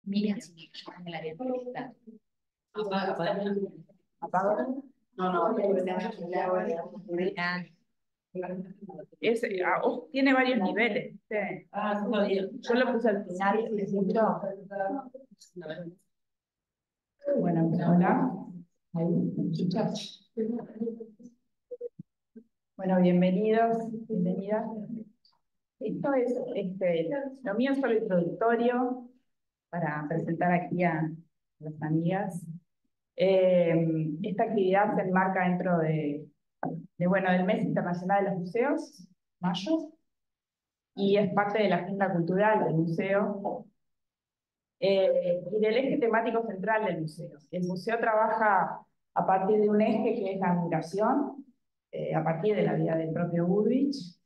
Mira, si en la respuesta. ¿Apaga? No, Mira, tiene varios niveles, ¿viste? Yo lo puse al final, si necesito. Bueno, hola. Ahí, ¿me escuchas? Bueno, bienvenidos, bienvenidas. Esto es, lo mío es solo introductorio para presentar aquí a las amigas. Esta actividad se enmarca dentro bueno, del Mes Internacional de los Museos, mayo, y es parte de la agenda cultural del museo y del eje temático central del museo. El museo trabaja a partir de un eje que es la migración, a partir de la vida del propio Goodrich.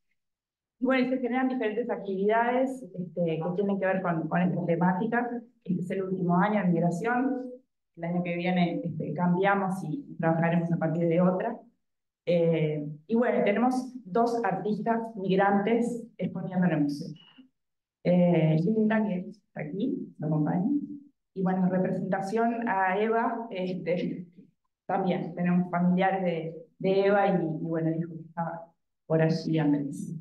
Y bueno, se generan diferentes actividades que tienen que ver con esta temática. Este es el último año de migración. El año que viene cambiamos y trabajaremos a partir de otra. Y bueno, tenemos dos artistas migrantes exponiendo en el museo. Linda, que está aquí, nos acompaña. Y bueno, en representación a Eva, también tenemos familiares de Eva y bueno, dijo que estaba por allí Andrés.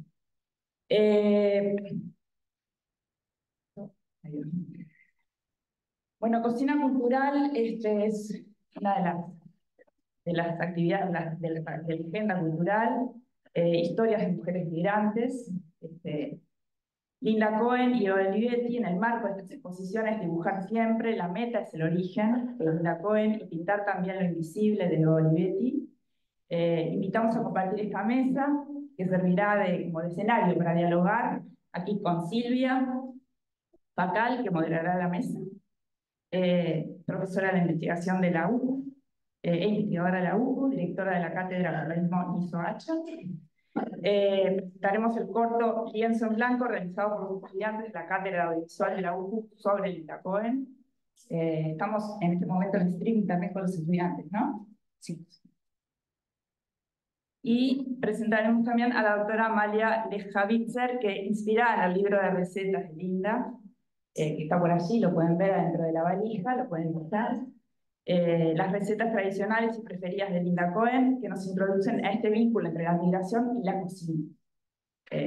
Bueno, cocina cultural es una de las actividades de la agenda cultural, historias de mujeres migrantes. Linda Cohen y Olivetti, en el marco de estas exposiciones, dibujar siempre, la meta es el origen de Linda Cohen, y pintar también lo invisible de Olivetti. Invitamos a compartir esta mesa, que servirá como de escenario para dialogar aquí con Silvia Pacal, que moderará la mesa, profesora de investigación de la UBU, investigadora de la UBU, directora de la cátedra de Urbanismo ISO-H. Presentaremos el corto Lienzo en Blanco, realizado por los estudiantes de la cátedra audiovisual de la UBU sobre Linda Cohen. Estamos en este momento en streaming también con los estudiantes, ¿no? Sí. Y presentaremos también a la doctora Amalia Lejavitzer, que inspirada en el libro de recetas de Linda, que está por allí, lo pueden ver adentro de la valija, lo pueden buscar. Las recetas tradicionales y preferidas de Linda Cohen, que nos introducen a este vínculo entre la migración y la cocina.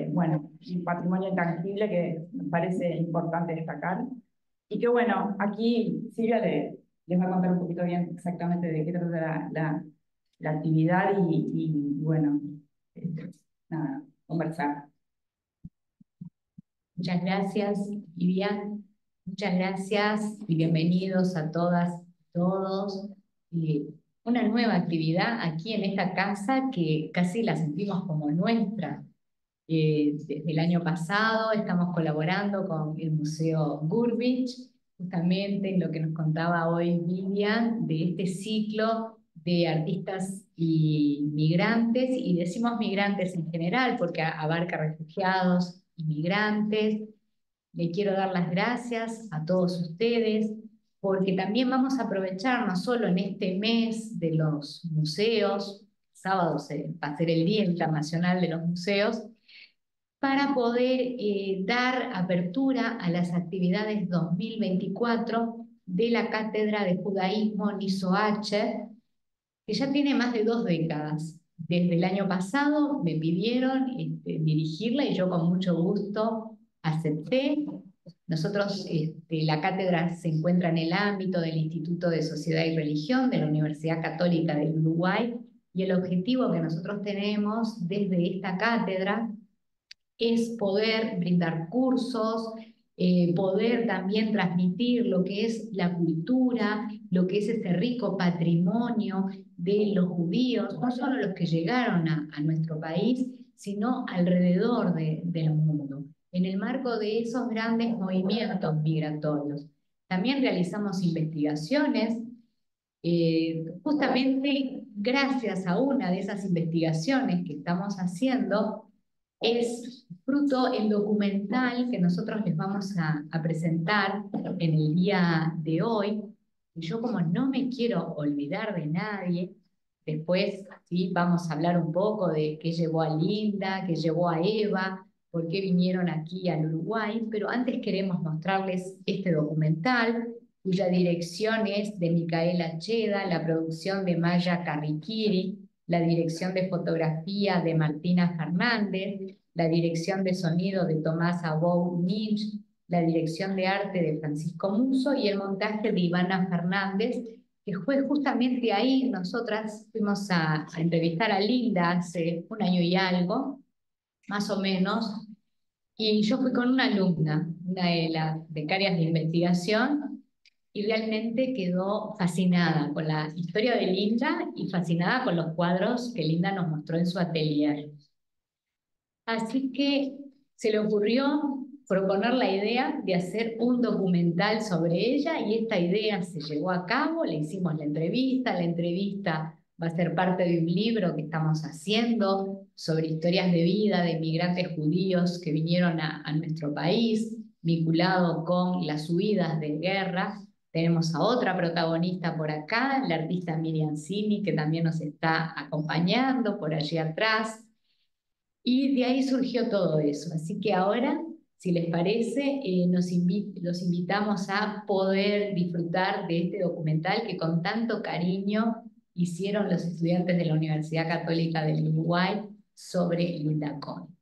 Bueno, un patrimonio intangible que nos parece importante destacar. Y que bueno, aquí Silvia les va a contar un poquito bien exactamente de qué trata la actividad y bueno, nada, conversar. muchas gracias, Vivian. Muchas gracias y bienvenidos a todas, todos. Una nueva actividad aquí en esta casa que casi la sentimos como nuestra. Desde el año pasado estamos colaborando con el Museo Goodrich, justamente en lo que nos contaba hoy Vivian, de este ciclo de artistas y migrantes, y decimos migrantes en general porque abarca refugiados, inmigrantes. Le quiero dar las gracias a todos ustedes porque también vamos a aprovechar no solo en este mes de los museos, sábado va a ser el Día Internacional de los Museos, para poder dar apertura a las actividades 2024 de la Cátedra de Judaísmo NISOH, que ya tiene más de 2 décadas. Desde el año pasado me pidieron dirigirla y yo con mucho gusto acepté. Nosotros, la cátedra se encuentra en el ámbito del Instituto de Sociedad y Religión de la Universidad Católica del Uruguay, y el objetivo que nosotros tenemos desde esta cátedra es poder brindar cursos, poder también transmitir lo que es la cultura, lo que es ese rico patrimonio de los judíos, no solo los que llegaron a nuestro país, sino alrededor del mundo, en el marco de esos grandes movimientos migratorios. También realizamos investigaciones, justamente gracias a una de esas investigaciones que estamos haciendo, es fruto el documental que nosotros les vamos a presentar en el día de hoy. Y yo, como no me quiero olvidar de nadie, después sí vamos a hablar un poco de qué llevó a Linda, qué llevó a Eva, por qué vinieron aquí al Uruguay, pero antes queremos mostrarles este documental, cuya dirección es de Micaela Cheda, la producción de Maya Carriquiri, la dirección de fotografía de Martina Fernández, la dirección de sonido de Tomás Abou Ninch, la dirección de arte de Francisco Muso y el montaje de Ivana Fernández, que fue justamente ahí. Nosotras fuimos a entrevistar a Linda hace un año y algo, más o menos, y yo fui con una alumna, una de las becarias de investigación, y realmente quedó fascinada con la historia de Linda y fascinada con los cuadros que Linda nos mostró en su atelier. Así que se le ocurrió proponer la idea de hacer un documental sobre ella y esta idea se llevó a cabo, le hicimos la entrevista va a ser parte de un libro que estamos haciendo sobre historias de vida de migrantes judíos que vinieron a nuestro país, vinculado con las huidas de guerra. Tenemos a otra protagonista por acá, la artista Miriam Sini, que también nos está acompañando por allí atrás. Y de ahí surgió todo eso. Así que ahora, si les parece, los invitamos a poder disfrutar de este documental que con tanto cariño hicieron los estudiantes de la Universidad Católica del Uruguay sobre Linda Cohn.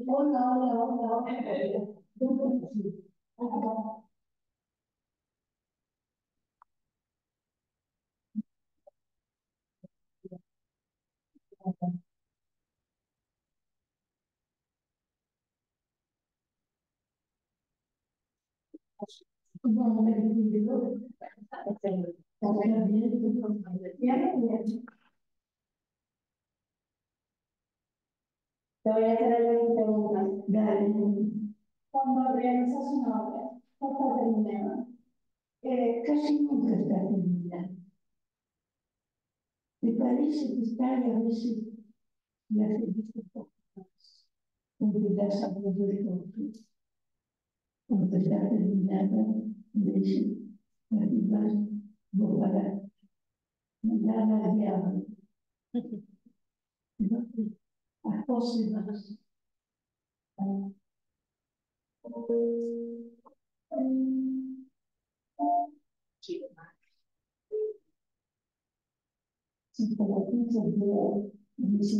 Hola, hola, hola. Te voy a hacer algunas preguntas. Dale. Cuando realizas una obra, ¿cuánto terminada? Casi nunca está terminada. Me parece que está a veces la gente poco más. Porque las hablas de conflicto. Cuando está terminada, me dice, además, no para nada de hablar. No, a cosas más. Si para ti se puede, dice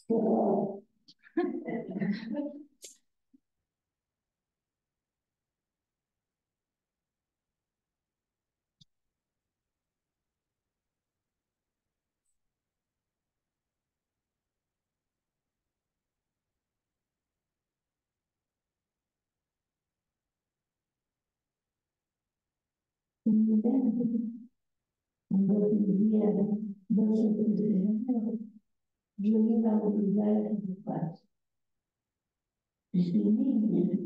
pero cuando vivía 12 yo iba a olvidar a mi padre. Desde niña,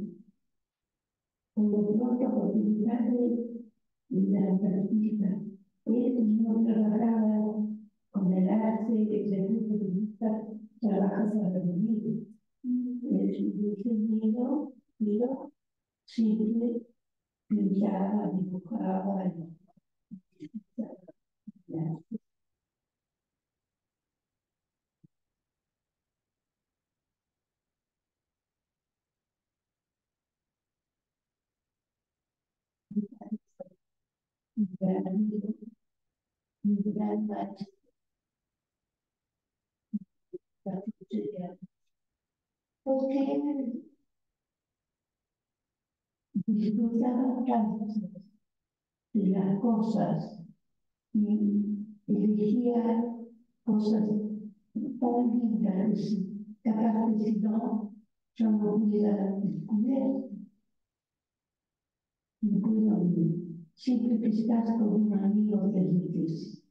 cuando tuvo la oportunidad de la artista, él no trabajaba con el arte desde el punto de vista, trabaja para vivir. Desde niño, pero siempre pintaba, dibujaba, un gran maestro, porque disfrutaba tanto de las cosas y elegía cosas tan lindas, capaz que si no, yo no hubiera descubierto. Y bueno, siempre que estás con un amigo que dices,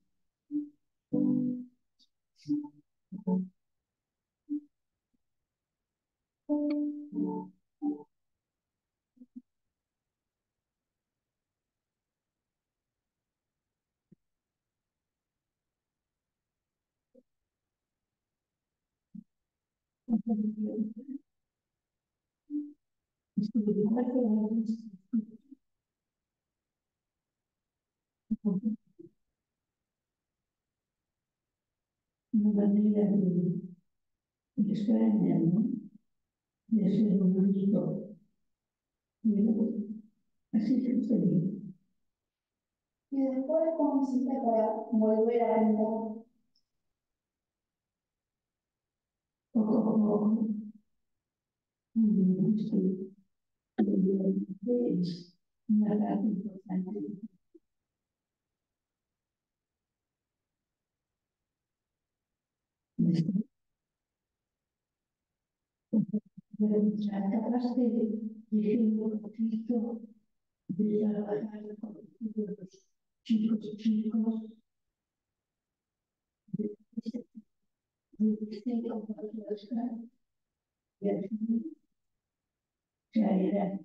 Una manera de extraña, ¿no? De ser un bonito. Pero así sucedió. Y después, ¿cómo hiciste para volver a andar? Poco a poco, estoy es una edad importante. Pero capaz de un poquito de trabajar con los chicos, de y así se irá.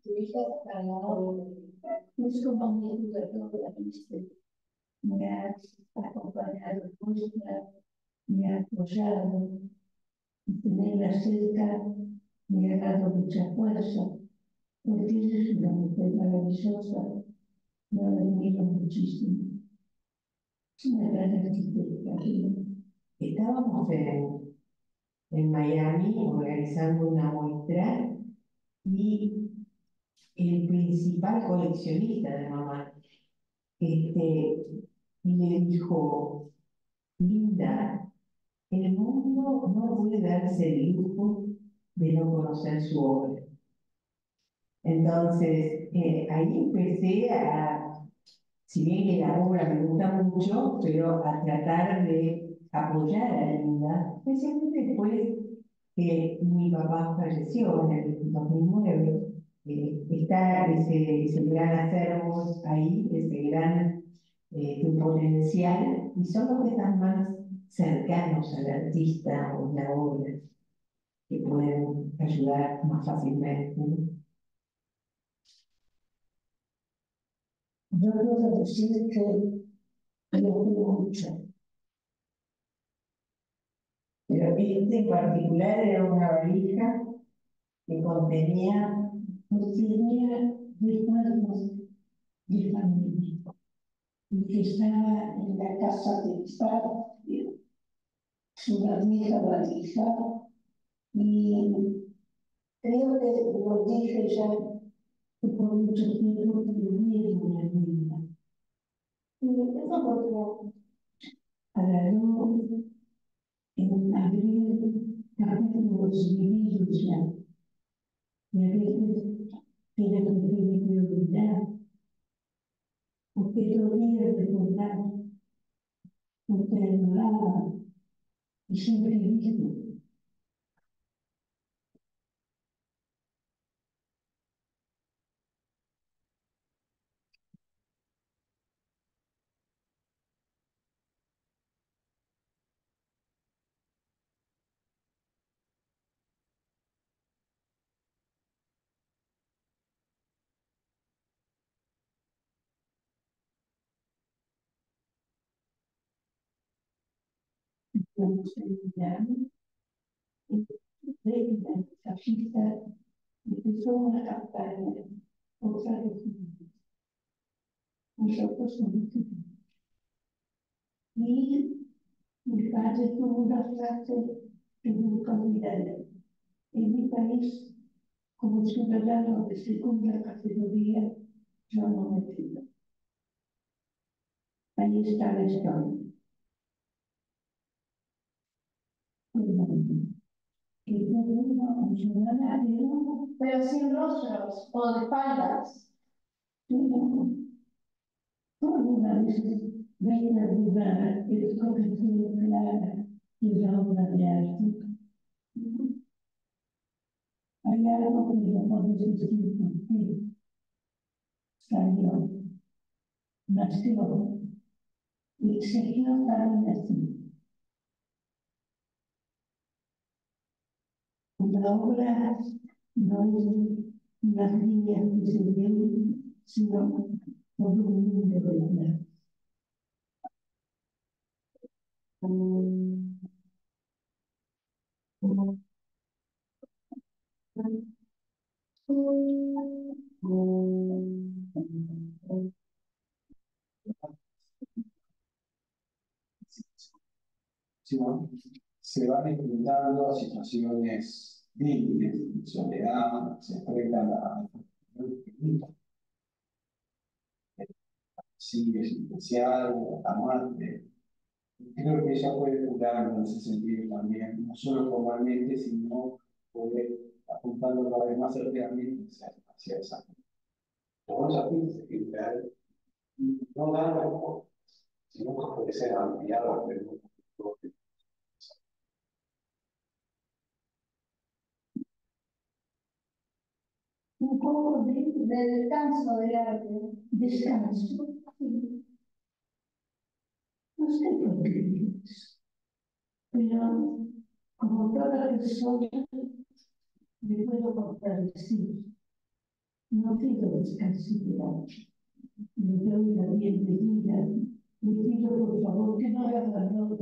Tu hija Es como mi educadora, me ha acompañado, me ha apoyado, tenerla cerca me ha dado mucha fuerza, porque es una mujer maravillosa, me ha admiro muchísimo. Es una gran arquitecta. Estábamos en Miami organizando una muestra y el principal coleccionista de mamá le dijo, Linda, el mundo no puede darse el lujo de no conocer su obra. Entonces, ahí empecé si bien que la obra me gusta mucho, pero a tratar de apoyar a Linda, especialmente después que mi papá falleció en el 2009. Está ese gran acervo ahí, ese gran potencial, y son los que están más cercanos al artista o la obra, que pueden ayudar más fácilmente, ¿no? Yo puedo decir que lo quiero mucho. Pero este en particular era una valija que contenía Tenía 10 cuadros de familia y que estaba en la casa de mis padres, una vieja valija, y creo que lo dije ya que por mucho tiempo tuve una vida. y eso porque A la luz, en abril, capítulos vividos ya, y a veces tiene que olvidar, porque todavía recordar, porque adoraba y siempre dijo, vamos a olvidar, y la capilla empezó una campaña contra los niños. Nosotros somos niños. Y mi padre tuvo una frase que nunca olvidaré. En mi país, como ciudadano de segunda categoría, yo no me pido. Ahí está la historia. Que uno funcionario, pero sin rostros o de espaldas. alguna vez venga a dudar el corrección clara y la obra de arte. Hay algo que no puedo decir por qué salió, nació y Sergio también así. La obra no es una línea que se ve, sino todo un mundo de verdad. Sí, ¿no? Se van enfrentando a situaciones límites, de soledad, se enfrentan a sí, es especial, a muerte. Creo que ella puede curar en ese sentido también, no solo formalmente, sino puede apuntando cada vez más certeramente hacia esa. Pero muchas veces que no dan respuesta, sino que puede ser ampliado, pero Un poco de descanso del arte, descanso. No sé por qué, pero como toda persona me puedo contradecir. No pido descanso del arte. Me doy la bienvenida. Le pido por favor que no haga valor.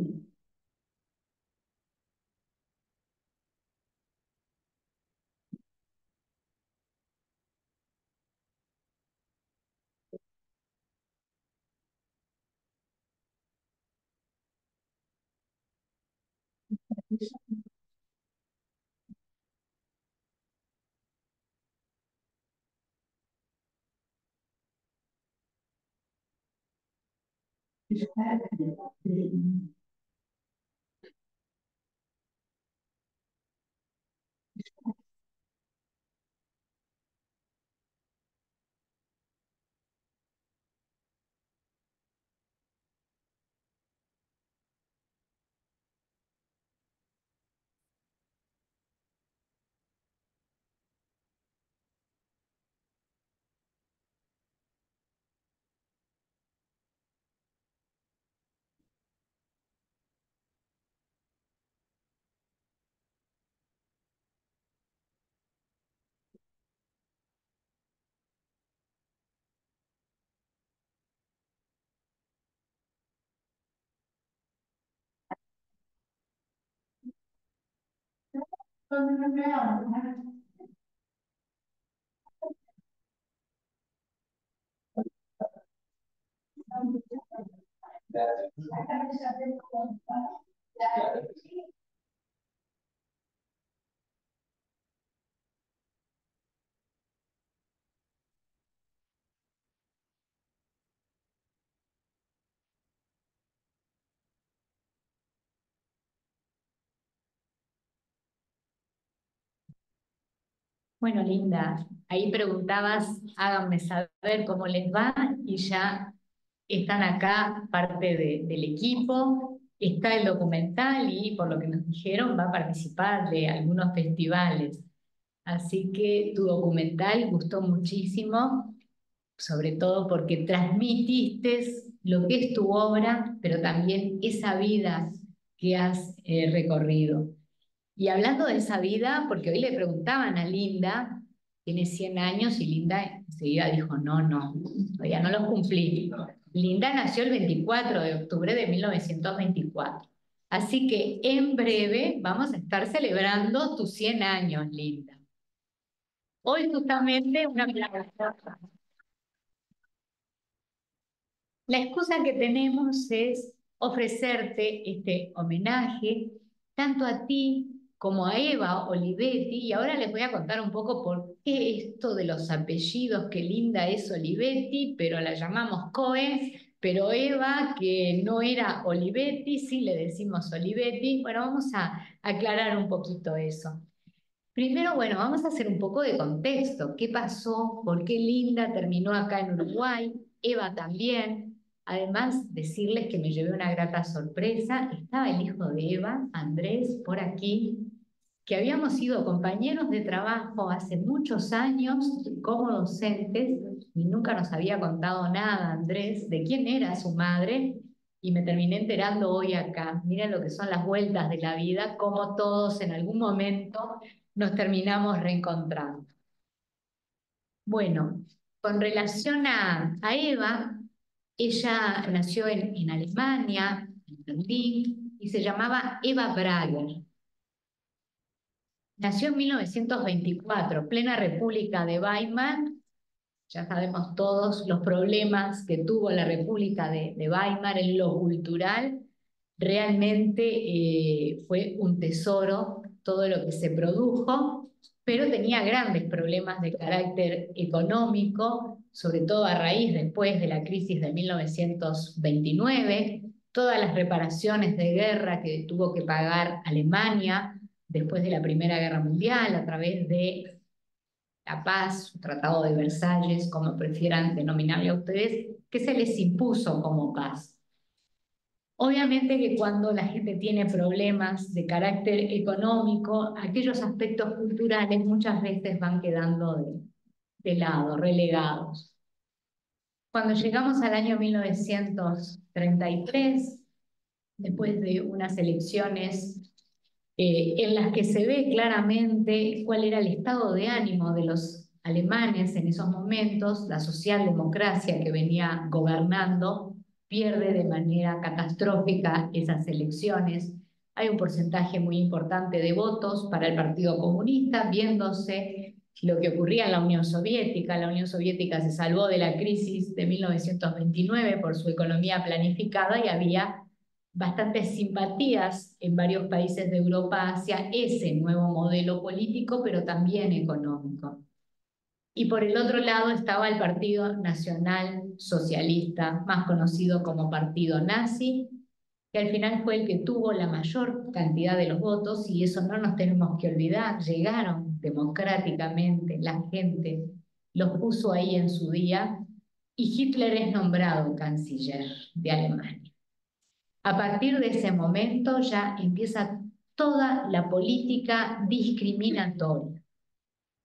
Bueno, Linda, ahí preguntabas, háganme saber cómo les va y ya están acá parte del equipo. Está el documental y por lo que nos dijeron va a participar de algunos festivales. Así que tu documental gustó muchísimo, sobre todo porque transmitiste lo que es tu obra, pero también esa vida que has recorrido. Y hablando de esa vida, porque hoy le preguntaban a Linda, tiene 100 años y Linda enseguida dijo, no, no, todavía no los cumplí. Linda nació el 24 de octubre de 1924. Así que en breve vamos a estar celebrando tus 100 años, Linda. Hoy justamente una plataforma. La excusa que tenemos es ofrecerte este homenaje tanto a ti como a Eva Olivetti, y ahora les voy a contar un poco por qué esto de los apellidos, que Linda es Olivetti, pero la llamamos Cohen, pero Eva, que no era Olivetti, sí le decimos Olivetti. Bueno, vamos a aclarar un poquito eso. Primero, bueno, vamos a hacer un poco de contexto. ¿Qué pasó? ¿Por qué Linda terminó acá en Uruguay? Eva también. Además, decirles que me llevé una grata sorpresa. Estaba el hijo de Eva, Andrés, por aquí, que habíamos sido compañeros de trabajo hace muchos años como docentes y nunca nos había contado nada, Andrés, de quién era su madre. y me terminé enterando hoy acá. Miren lo que son las vueltas de la vida, cómo todos en algún momento nos terminamos reencontrando. Bueno, con relación a Eva, ella nació en Alemania, en Berlín, y se llamaba Eva Brager. Nació en 1924, plena República de Weimar. Ya sabemos todos los problemas que tuvo la República de Weimar en lo cultural. Realmente fue un tesoro todo lo que se produjo, pero tenía grandes problemas de carácter económico, sobre todo a raíz después de la crisis de 1929, todas las reparaciones de guerra que tuvo que pagar Alemania después de la Primera Guerra Mundial a través de la paz, Tratado de Versalles, como prefieran denominarle a ustedes, que se les impuso como paz. Obviamente que cuando la gente tiene problemas de carácter económico, aquellos aspectos culturales muchas veces van quedando de lado, relegados. Cuando llegamos al año 1933, después de unas elecciones en las que se ve claramente cuál era el estado de ánimo de los alemanes en esos momentos, la socialdemocracia que venía gobernando pierde de manera catastrófica esas elecciones. Hay un porcentaje muy importante de votos para el Partido Comunista, viéndose lo que ocurría en la Unión Soviética. La Unión Soviética se salvó de la crisis de 1929 por su economía planificada y había bastantes simpatías en varios países de Europa hacia ese nuevo modelo político, pero también económico. Y por el otro lado estaba el Partido Nacional Socialista, más conocido como Partido Nazi, que al final fue el que tuvo la mayor cantidad de los votos, y eso no nos tenemos que olvidar. Llegaron democráticamente, la gente los puso ahí en su día, y Hitler es nombrado canciller de Alemania. A partir de ese momento ya empieza toda la política discriminatoria.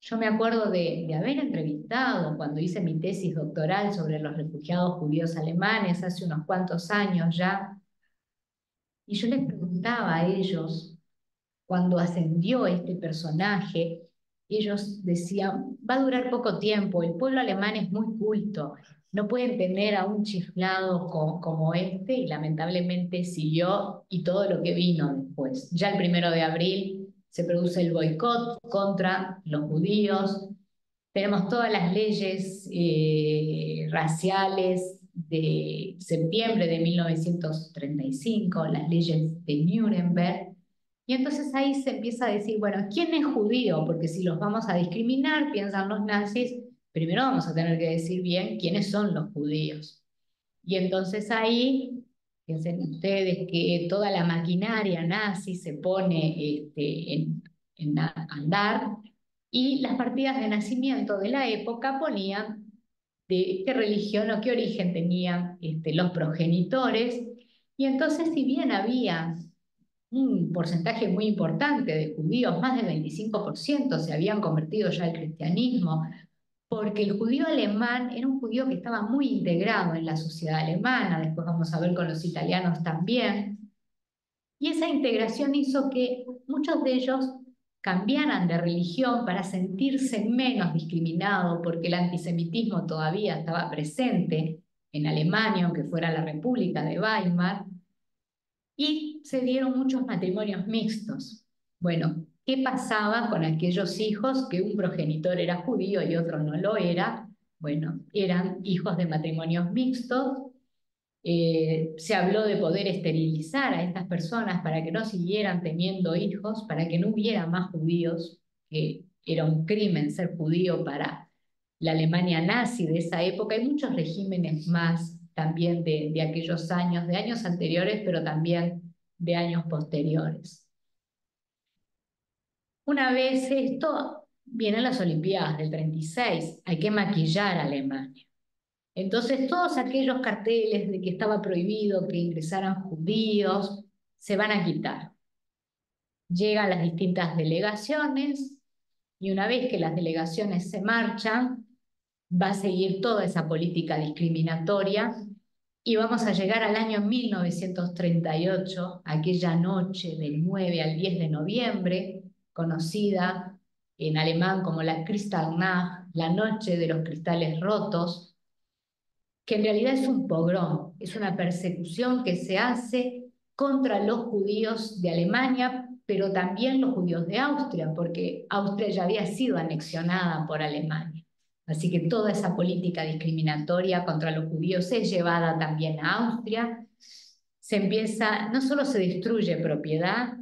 Yo me acuerdo de haber entrevistado cuando hice mi tesis doctoral sobre los refugiados judíos alemanes hace unos cuantos años ya, y yo les preguntaba a ellos, cuando ascendió este personaje, ellos decían, va a durar poco tiempo, el pueblo alemán es muy culto, no pueden tener a un chiflado como este, y lamentablemente siguió, y todo lo que vino después. Ya el 1 de abril se produce el boicot contra los judíos, tenemos todas las leyes raciales de septiembre de 1935, las leyes de Nuremberg, y entonces ahí se empieza a decir, bueno, ¿quién es judío? Porque si los vamos a discriminar, piensan los nazis, primero vamos a tener que decir bien quiénes son los judíos. Y entonces ahí, piensen ustedes que toda la maquinaria nazi se pone en andar, y las partidas de nacimiento de la época ponían de qué religión o qué origen tenían los progenitores, y entonces si bien había un porcentaje muy importante de judíos, más del 25% se habían convertido ya al cristianismo, porque el judío alemán era un judío que estaba muy integrado en la sociedad alemana, después vamos a ver con los italianos también, y esa integración hizo que muchos de ellos cambiaran de religión para sentirse menos discriminados, porque el antisemitismo todavía estaba presente en Alemania, aunque fuera la República de Weimar, y se dieron muchos matrimonios mixtos. Bueno, ¿qué pasaba con aquellos hijos que un progenitor era judío y otro no lo era? Bueno, eran hijos de matrimonios mixtos. Se habló de poder esterilizar a estas personas para que no siguieran teniendo hijos, para que no hubiera más judíos, que era un crimen ser judío para la Alemania nazi de esa época, y muchos regímenes más también de aquellos años, de años anteriores, pero también de años posteriores. Una vez esto, vienen las Olimpiadas del 36, hay que maquillar a Alemania. Entonces todos aquellos carteles de que estaba prohibido que ingresaran judíos se van a quitar. Llegan las distintas delegaciones, y una vez que las delegaciones se marchan, va a seguir toda esa política discriminatoria, Y vamos a llegar al año 1938, aquella noche del 9 al 10 de noviembre, conocida en alemán como la Kristallnacht, la noche de los cristales rotos, que en realidad es un pogrom, es una persecución que se hace contra los judíos de Alemania, pero también los judíos de Austria, porque Austria ya había sido anexionada por Alemania. Así que toda esa política discriminatoria contra los judíos es llevada también a Austria. Se empieza, no solo se destruye propiedad,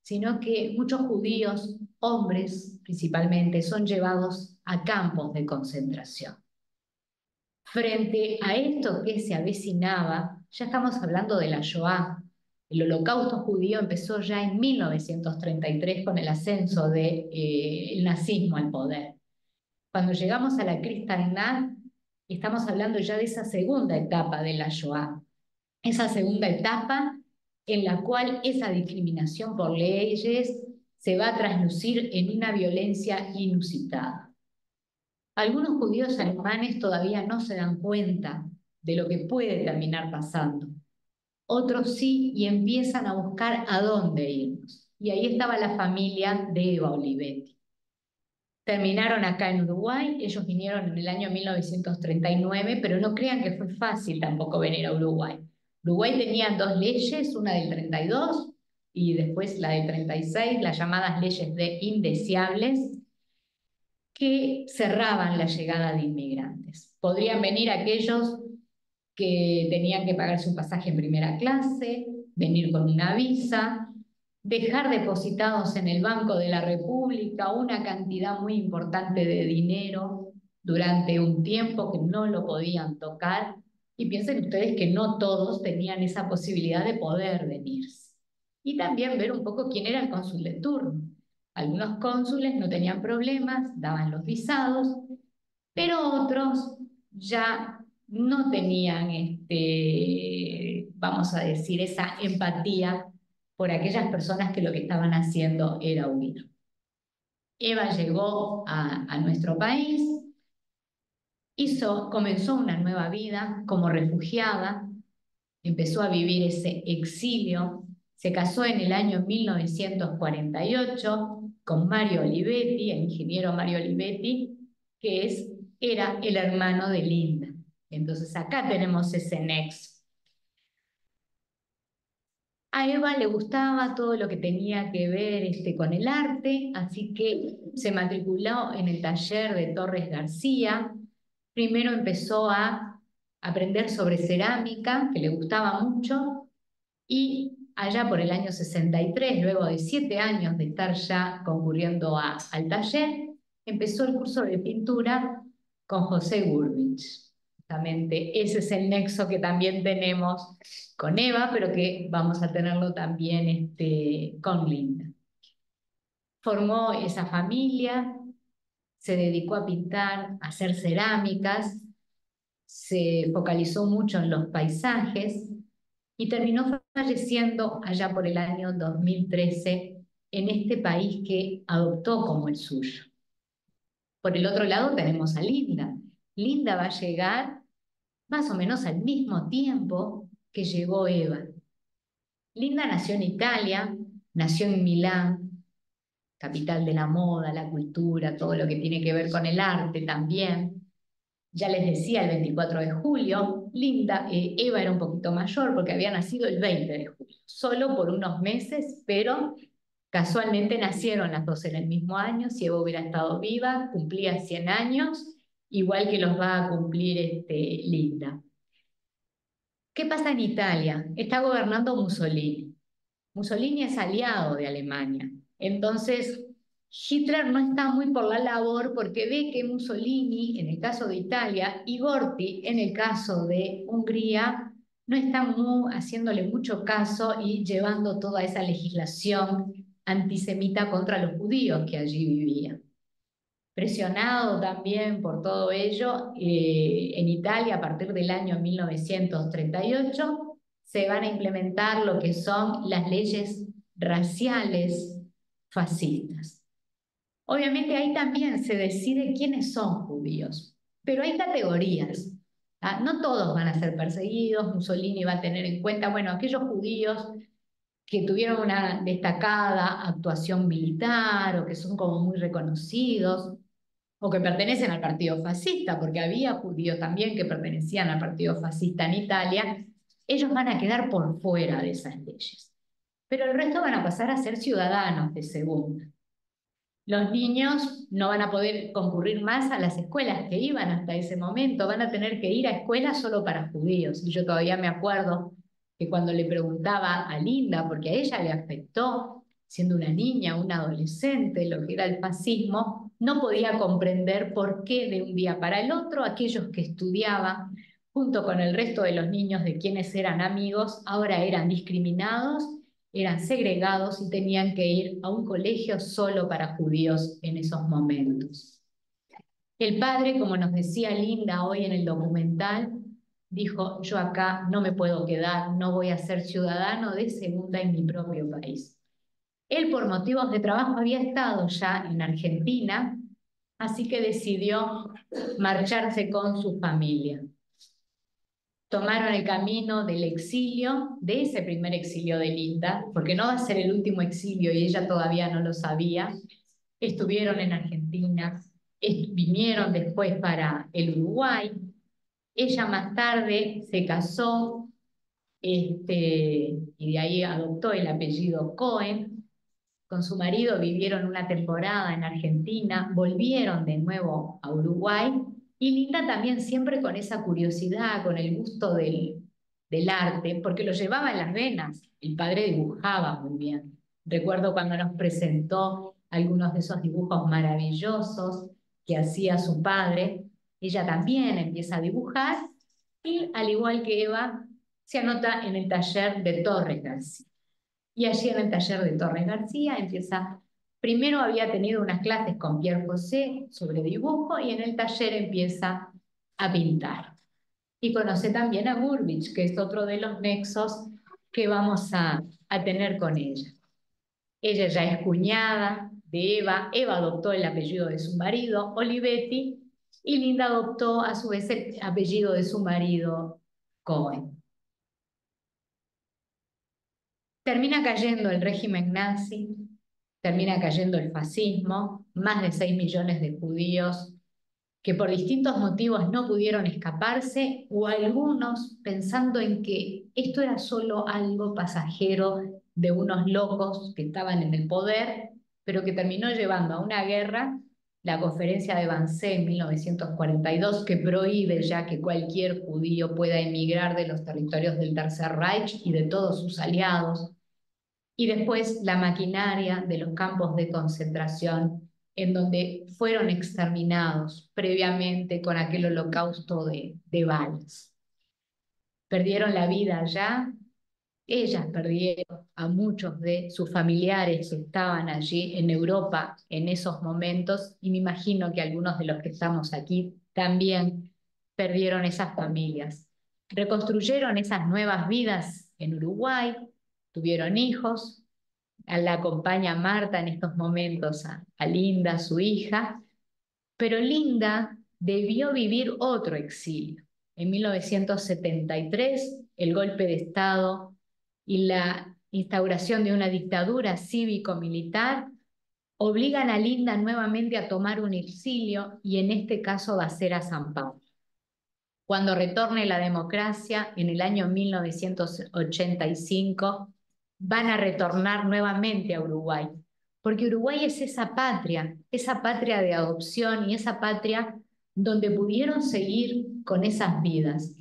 sino que muchos judíos, hombres principalmente, son llevados a campos de concentración. Frente a esto que se avecinaba, ya estamos hablando de la Shoah. El holocausto judío empezó ya en 1933 con el ascenso del nazismo al poder. Cuando llegamos a la Kristallnacht, estamos hablando ya de esa segunda etapa de la Shoah. Esa segunda etapa en la cual esa discriminación por leyes se va a traslucir en una violencia inusitada. Algunos judíos alemanes todavía no se dan cuenta de lo que puede terminar pasando. Otros sí, y empiezan a buscar a dónde irnos. Y ahí estaba la familia de Eva Olivetti. Terminaron acá en Uruguay, ellos vinieron en el año 1939, pero no crean que fue fácil tampoco venir a Uruguay. Uruguay tenía dos leyes, una del 32 y después la del 36, las llamadas leyes de indeseables, que cerraban la llegada de inmigrantes. Podrían venir aquellos que tenían que pagarse un pasaje en primera clase, venir con una visa, dejar depositados en el Banco de la República una cantidad muy importante de dinero durante un tiempo que no lo podían tocar. Y piensen ustedes que no todos tenían esa posibilidad de poder venirse. Y también ver un poco quién era el cónsul de turno. Algunos cónsules no tenían problemas, daban los visados, pero otros ya no tenían, vamos a decir, esa empatía por aquellas personas que lo que estaban haciendo era huir. Eva llegó a nuestro país, comenzó una nueva vida como refugiada, empezó a vivir ese exilio, se casó en el año 1948 con Mario Olivetti, el ingeniero Mario Olivetti, que era el hermano de Linda. Entonces acá tenemos ese nexo. A Eva le gustaba todo lo que tenía que ver con el arte, así que se matriculó en el taller de Torres García. Primero empezó a aprender sobre cerámica, que le gustaba mucho, y allá por el año 63, luego de 7 años de estar ya concurriendo al taller, empezó el curso de pintura con José Gurvich. Justamente ese es el nexo que también tenemos con Eva, pero que vamos a tenerlo también con Linda. Formó esa familia, se dedicó a pintar, a hacer cerámicas, se focalizó mucho en los paisajes y terminó falleciendo allá por el año 2013 en este país que adoptó como el suyo. Por el otro lado tenemos a Linda. Linda va a llegar más o menos al mismo tiempo que llegó Eva. Linda nació en Italia, nació en Milán, capital de la moda, la cultura, todo lo que tiene que ver con el arte también. Ya les decía, el 24 de julio, Eva era un poquito mayor porque había nacido el 20 de julio, solo por unos meses, pero casualmente nacieron las dos en el mismo año. Si Eva hubiera estado viva, cumplía 100 años, igual que los va a cumplir Linda. ¿Qué pasa en Italia? Está gobernando Mussolini. Mussolini es aliado de Alemania. Entonces, Hitler no está muy por la labor porque ve que Mussolini, en el caso de Italia, y Gorti, en el caso de Hungría, no están haciéndole mucho caso y llevando toda esa legislación antisemita contra los judíos que allí vivían. Presionado también por todo ello, en Italia, a partir del año 1938, se van a implementar lo que son las leyes raciales fascistas. Obviamente ahí también se decide quiénes son judíos, pero hay categorías. No todos van a ser perseguidos, Mussolini va a tener en cuenta, bueno, aquellos judíos que tuvieron una destacada actuación militar o que son como muy reconocidos o que pertenecen al partido fascista, porque había judíos también que pertenecían al partido fascista en Italia, ellos van a quedar por fuera de esas leyes. Pero el resto van a pasar a ser ciudadanos de segunda. Los niños no van a poder concurrir más a las escuelas que iban hasta ese momento, van a tener que ir a escuelas solo para judíos. Y yo todavía me acuerdo que cuando le preguntaba a Linda, porque a ella le afectó, siendo una niña, una adolescente, lo que era el fascismo, no podía comprender por qué de un día para el otro aquellos que estudiaban junto con el resto de los niños de quienes eran amigos, ahora eran discriminados, eran segregados y tenían que ir a un colegio solo para judíos en esos momentos. El padre, como nos decía Linda hoy en el documental, dijo, yo acá no me puedo quedar, no voy a ser ciudadano de segunda en mi propio país. Él, por motivos de trabajo, había estado ya en Argentina, así que decidió marcharse con su familia. Tomaron el camino del exilio, de ese primer exilio de Linda, porque no va a ser el último exilio y ella todavía no lo sabía. Estuvieron en Argentina, vinieron después para el Uruguay. Ella más tarde se casó y de ahí adoptó el apellido Cohen. Con su marido vivieron una temporada en Argentina, volvieron de nuevo a Uruguay y Linda también siempre con esa curiosidad, con el gusto del arte, porque lo llevaba en las venas. El padre dibujaba muy bien. Recuerdo cuando nos presentó algunos de esos dibujos maravillosos que hacía su padre, ella también empieza a dibujar y al igual que Eva, se anota en el taller de Torres García. Y allí en el taller de Torres García empieza, primero había tenido unas clases con Pierre José sobre dibujo y en el taller empieza a pintar. Y conoce también a Gurvich, que es otro de los nexos que vamos a tener con ella. Ella ya es cuñada de Eva, Eva adoptó el apellido de su marido, Olivetti, y Linda adoptó a su vez el apellido de su marido, Cohen. Termina cayendo el régimen nazi, termina cayendo el fascismo, más de 6 millones de judíos que por distintos motivos no pudieron escaparse, o algunos pensando en que esto era solo algo pasajero de unos locos que estaban en el poder, pero que terminó llevando a una guerra, la conferencia de Wannsee en 1942, que prohíbe ya que cualquier judío pueda emigrar de los territorios del Tercer Reich y de todos sus aliados, y después la maquinaria de los campos de concentración en donde fueron exterminados previamente con aquel holocausto de balas. Perdieron la vida allá, ellas perdieron a muchos de sus familiares que estaban allí en Europa en esos momentos y me imagino que algunos de los que estamos aquí también perdieron esas familias. Reconstruyeron esas nuevas vidas en Uruguay, tuvieron hijos, la acompaña Marta en estos momentos a Linda, su hija, pero Linda debió vivir otro exilio. En 1973, el golpe de Estado y la instauración de una dictadura cívico-militar obligan a Linda nuevamente a tomar un exilio y en este caso va a ser a San Paulo. Cuando retorne la democracia en el año 1985, van a retornar nuevamente a Uruguay, porque Uruguay es esa patria de adopción y esa patria donde pudieron seguir con esas vidas.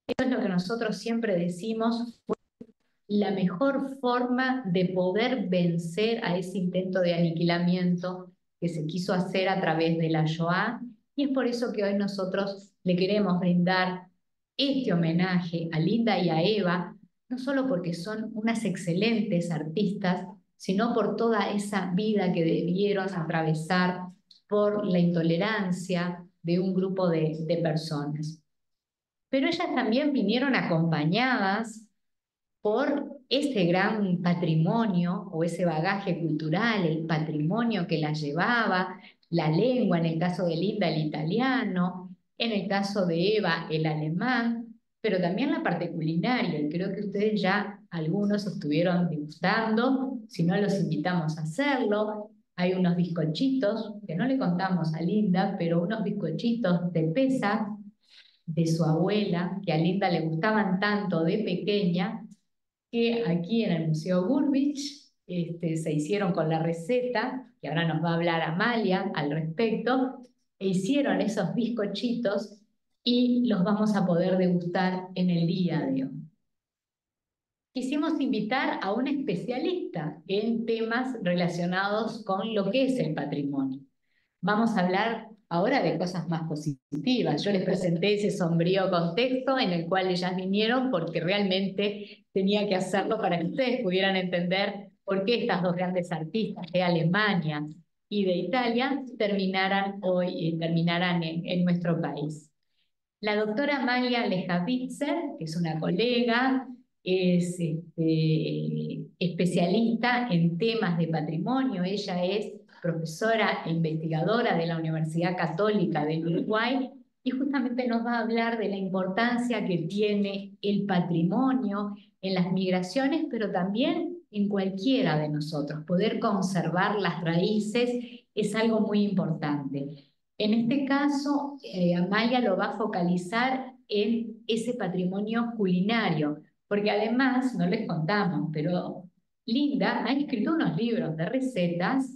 Eso es lo que nosotros siempre decimos, fue la mejor forma de poder vencer a ese intento de aniquilamiento que se quiso hacer a través de la Shoah, y es por eso que hoy nosotros le queremos brindar este homenaje a Linda y a Eva, no solo porque son unas excelentes artistas, sino por toda esa vida que debieron atravesar por la intolerancia de un grupo de personas. Pero ellas también vinieron acompañadas por ese gran patrimonio o ese bagaje cultural, el patrimonio que las llevaba, la lengua, en el caso de Linda, el italiano, En el caso de Eva, el alemán, pero también la parte culinaria. Y creo que ustedes ya algunos estuvieron degustando, si no los invitamos a hacerlo. Hay unos bizcochitos, que no le contamos a Linda, pero unos bizcochitos de Pesach de su abuela, que a Linda le gustaban tanto de pequeña, que aquí en el Museo Burbich se hicieron con la receta, que ahora nos va a hablar Amalia al respecto, e hicieron esos bizcochitos y los vamos a poder degustar en el día de hoy. Quisimos invitar a un especialista en temas relacionados con lo que es el patrimonio. Vamos a hablar ahora de cosas más positivas. Yo les presenté ese sombrío contexto en el cual ellas vinieron porque realmente tenía que hacerlo para que ustedes pudieran entender por qué estas dos grandes artistas de Alemania y de Italia terminaran en nuestro país. La doctora Amalia Lejavitzer, que es una colega, es especialista en temas de patrimonio. Ella es profesora e investigadora de la Universidad Católica del Uruguay y justamente nos va a hablar de la importancia que tiene el patrimonio en las migraciones, pero también en cualquiera de nosotros. Poder conservar las raíces es algo muy importante. En este caso, Amalia lo va a focalizar en ese patrimonio culinario, porque además, no les contamos, pero Linda ha escrito unos libros de recetas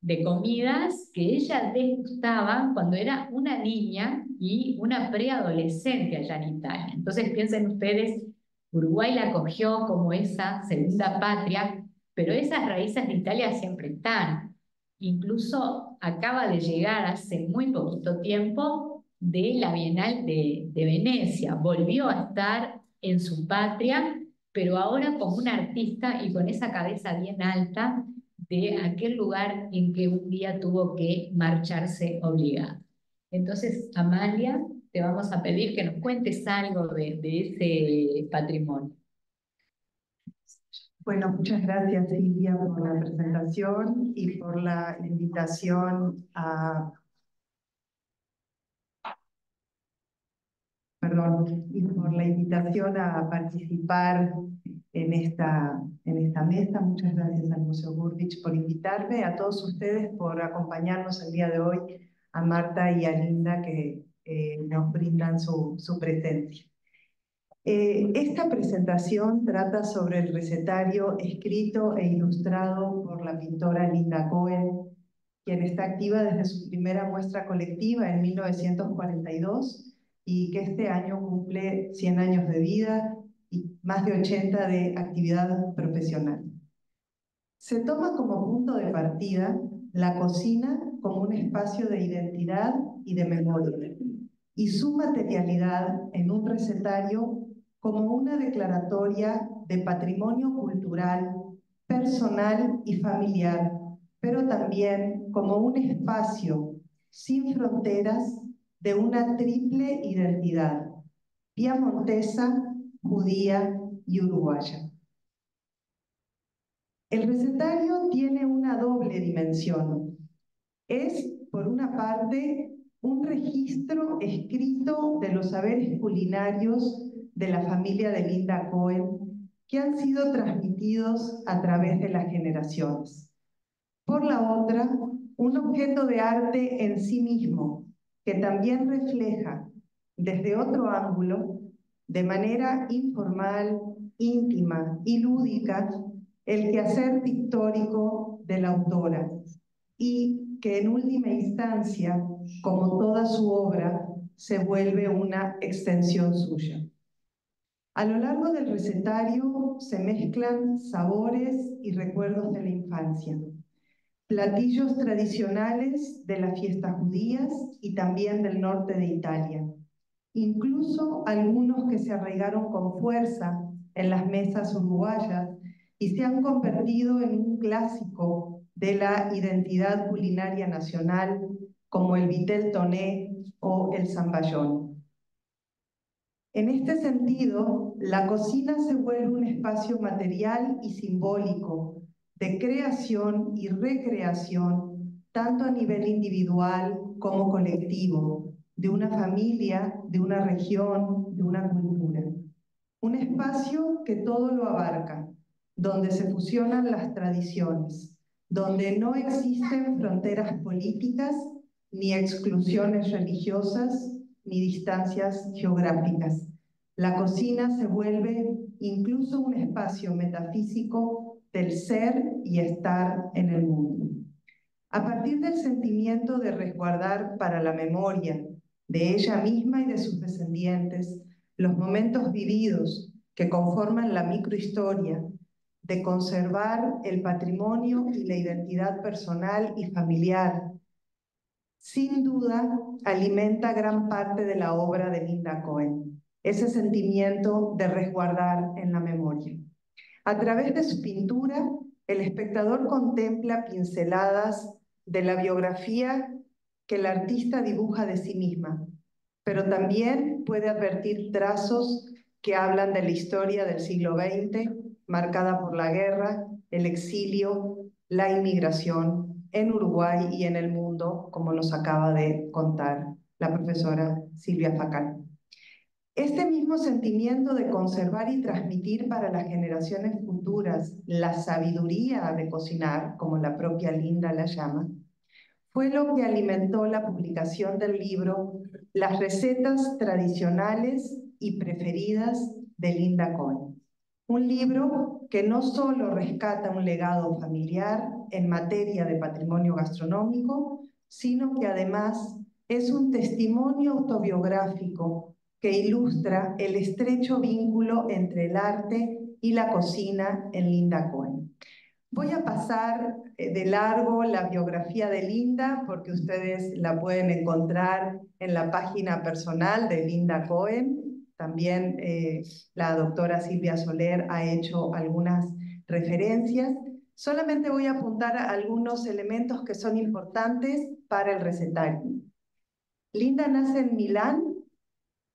de comidas que ella degustaba cuando era una niña y una preadolescente allá en Italia. Entonces piensen ustedes, Uruguay la acogió como esa segunda patria, pero esas raíces de Italia siempre están. Incluso acaba de llegar hace muy poquito tiempo de la Bienal de Venecia. Volvió a estar en su patria, pero ahora como una artista y con esa cabeza bien alta de aquel lugar en que un día tuvo que marcharse obligada. Entonces, Amalia, te vamos a pedir que nos cuentes algo de ese patrimonio. Bueno, muchas gracias Silvia por la presentación y por la invitación a... y por la invitación a participar en esta mesa. Muchas gracias al Museo Burbich por invitarme, a todos ustedes por acompañarnos el día de hoy, a Marta y a Linda que nos brindan su presencia. Esta presentación trata sobre el recetario escrito e ilustrado por la pintora Linda Cohen, quien está activa desde su primera muestra colectiva en 1942 y que este año cumple 100 años de vida y más de 80 de actividad profesional. Se toma como punto de partida la cocina como un espacio de identidad y de memoria, y su materialidad en un recetario como una declaratoria de patrimonio cultural, personal y familiar, pero también como un espacio sin fronteras de una triple identidad, piamontesa, judía y uruguaya. El recetario tiene una doble dimensión. Es, por una parte, un registro escrito de los saberes culinarios de la familia de Linda Cohen que han sido transmitidos a través de las generaciones. Por la otra, un objeto de arte en sí mismo, que también refleja, desde otro ángulo, de manera informal, íntima y lúdica, el quehacer pictórico de la autora, y que en última instancia, como toda su obra, se vuelve una extensión suya. A lo largo del recetario se mezclan sabores y recuerdos de la infancia, platillos tradicionales de las fiestas judías y también del norte de Italia, incluso algunos que se arraigaron con fuerza en las mesas uruguayas y se han convertido en un clásico de la identidad culinaria nacional, como el vitel toné o el zamballón. En este sentido, la cocina se vuelve un espacio material y simbólico de creación y recreación, tanto a nivel individual como colectivo, de una familia, de una región, de una cultura. Un espacio que todo lo abarca, donde se fusionan las tradiciones, donde no existen fronteras políticas, ni exclusiones religiosas, ni distancias geográficas. La cocina se vuelve incluso un espacio metafísico del ser y estar en el mundo. A partir del sentimiento de resguardar para la memoria de ella misma y de sus descendientes los momentos vividos que conforman la microhistoria, de conservar el patrimonio y la identidad personal y familiar, sin duda alimenta gran parte de la obra de Linda Cohen, ese sentimiento de resguardar en la memoria. A través de su pintura, el espectador contempla pinceladas de la biografía que el artista dibuja de sí misma, pero también puede advertir trazos que hablan de la historia del siglo XX, marcada por la guerra, el exilio, la inmigración en Uruguay y en el mundo, como nos acaba de contar la profesora Silvia Facal. Este mismo sentimiento de conservar y transmitir para las generaciones futuras la sabiduría de cocinar, como la propia Linda la llama, fue lo que alimentó la publicación del libro Las recetas tradicionales y preferidas de Linda Cohen. Un libro que no solo rescata un legado familiar en materia de patrimonio gastronómico, sino que además es un testimonio autobiográfico que ilustra el estrecho vínculo entre el arte y la cocina en Linda Cohen. Voy a pasar de largo la biografía de Linda porque ustedes la pueden encontrar en la página personal de Linda Cohen. También la doctora Silvia Soler ha hecho algunas referencias. Solamente voy a apuntar a algunos elementos que son importantes para el recetario. Linda nace en Milán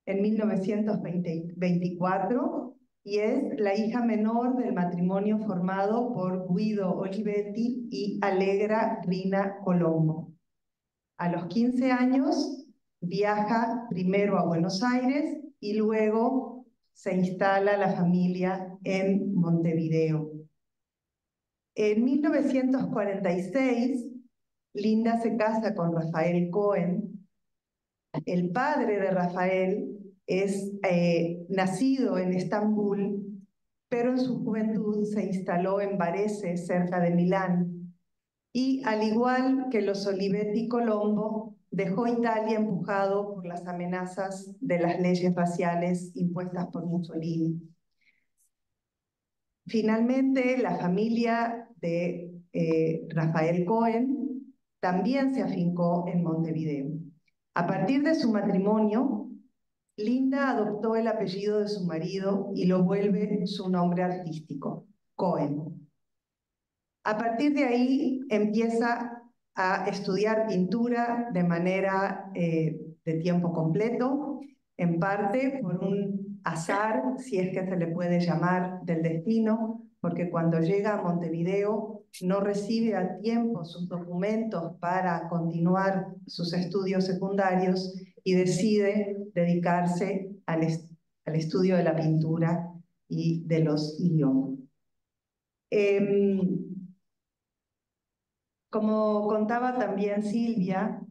en 1924 y es la hija menor del matrimonio formado por Guido Olivetti y Allegra Rina Colombo. A los 15 años viaja primero a Buenos Aires y luego se instala la familia en Montevideo. En 1946, Linda se casa con Rafael Cohen. El padre de Rafael es nacido en Estambul, pero en su juventud se instaló en Varese, cerca de Milán, y al igual que los Olivetti Colombo, dejó Italia empujado por las amenazas de las leyes raciales impuestas por Mussolini. Finalmente, la familia de Rafael Cohen también se afincó en Montevideo. A partir de su matrimonio, Linda adoptó el apellido de su marido y lo vuelve su nombre artístico, Cohen. A partir de ahí empieza a estudiar pintura de manera de tiempo completo, en parte por un azar, si es que se le puede llamar, del destino, porque cuando llega a Montevideo no recibe a tiempo sus documentos para continuar sus estudios secundarios y decide dedicarse al estudio de la pintura y de los idiomas. Como contaba también Silvia,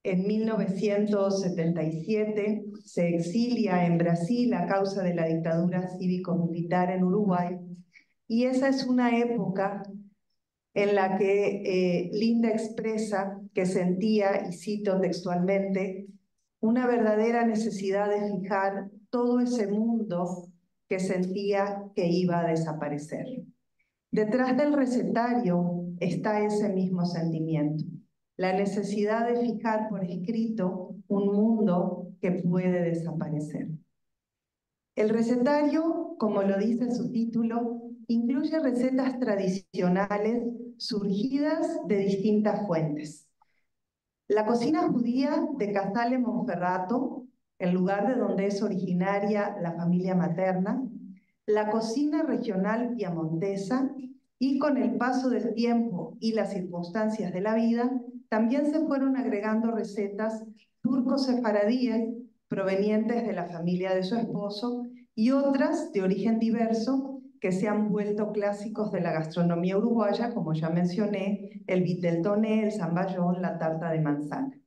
en 1977 se exilia en Brasil a causa de la dictadura cívico-militar en Uruguay, y esa es una época en la que Linda expresa que sentía, y cito textualmente, una verdadera necesidad de fijar todo ese mundo que sentía que iba a desaparecer. Detrás del recetario está ese mismo sentimiento, la necesidad de fijar por escrito un mundo que puede desaparecer. El recetario, como lo dice su título, incluye recetas tradicionales surgidas de distintas fuentes. La cocina judía de Casale Monferrato, el lugar de donde es originaria la familia materna, la cocina regional piamontesa, y con el paso del tiempo y las circunstancias de la vida, también se fueron agregando recetas turcos sefaradíes provenientes de la familia de su esposo y otras de origen diverso que se han vuelto clásicos de la gastronomía uruguaya, como ya mencioné, el vitel toné, el zamballón, la tarta de manzana.